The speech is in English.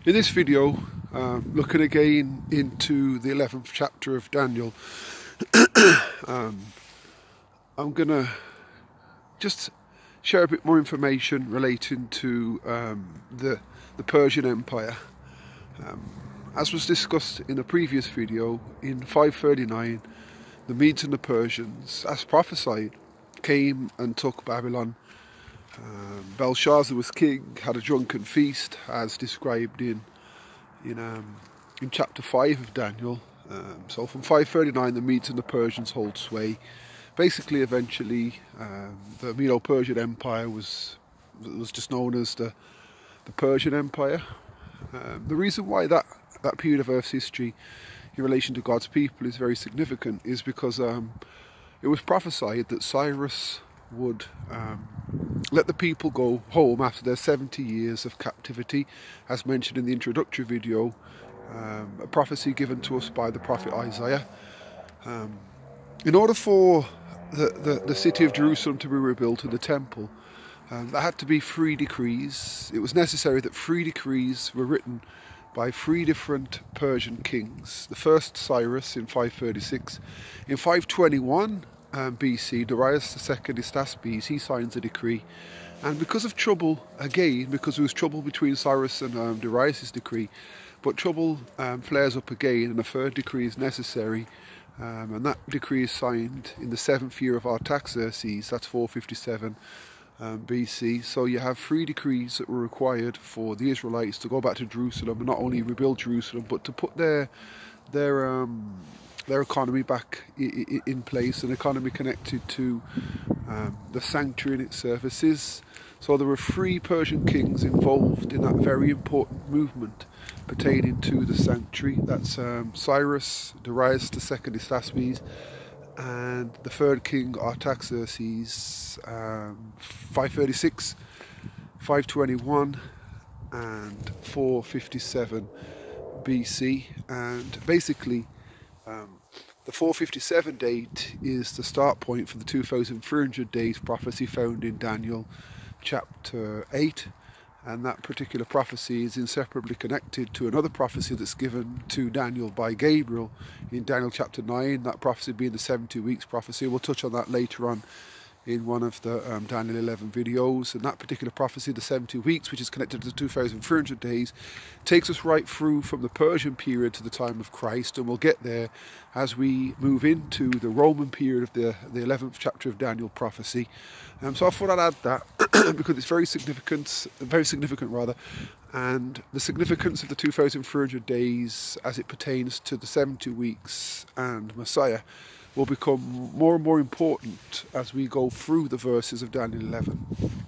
In this video, looking again into the 11th chapter of Daniel, I'm going to just share a bit more information relating to the Persian Empire. As was discussed in a previous video, in 539, the Medes and the Persians, as prophesied, came and took Babylon. Belshazzar was king, had a drunken feast, as described in chapter 5 of Daniel. So from 539, the Medes and the Persians hold sway. Basically, eventually, the Medo-Persian Empire was just known as the Persian Empire. The reason why that period of Earth's history in relation to God's people is very significant is because it was prophesied that Cyrus would let the people go home after their 70 years of captivity, as mentioned in the introductory video, a prophecy given to us by the prophet Isaiah. In order for the city of Jerusalem to be rebuilt and the temple, there had to be 3 decrees. It was necessary that 3 decrees were written by 3 different Persian kings. The first, Cyrus, in 536. In 521 BC, Darius II Hystaspes, he signs a decree. And because of trouble, again, because there was trouble between Cyrus and Darius' decree, but trouble flares up again and a 3rd decree is necessary. And that decree is signed in the 7th year of Artaxerxes, that's 457 BC. So you have 3 decrees that were required for the Israelites to go back to Jerusalem and not only rebuild Jerusalem, but to put their economy back in place, an economy connected to the sanctuary and its services. So there were 3 Persian kings involved in that very important movement pertaining to the sanctuary. That's Cyrus, Darius II Hystaspes, and the 3rd king, Artaxerxes, 536, 521 and 457 BC. And basically the 457 date is the start point for the 2,300 days prophecy found in Daniel chapter 8, and that particular prophecy is inseparably connected to another prophecy that's given to Daniel by Gabriel in Daniel chapter 9, that prophecy being the 70 weeks prophecy. We'll touch on that later on in one of the Daniel 11 videos. And that particular prophecy, the 70 weeks, which is connected to the 2,300 days, takes us right through from the Persian period to the time of Christ, and we'll get there as we move into the Roman period of the 11th chapter of Daniel prophecy. So I thought I'd add that because it's very significant rather, and the significance of the 2,300 days as it pertains to the 70 weeks and Messiah will become more and more important as we go through the verses of Daniel 11.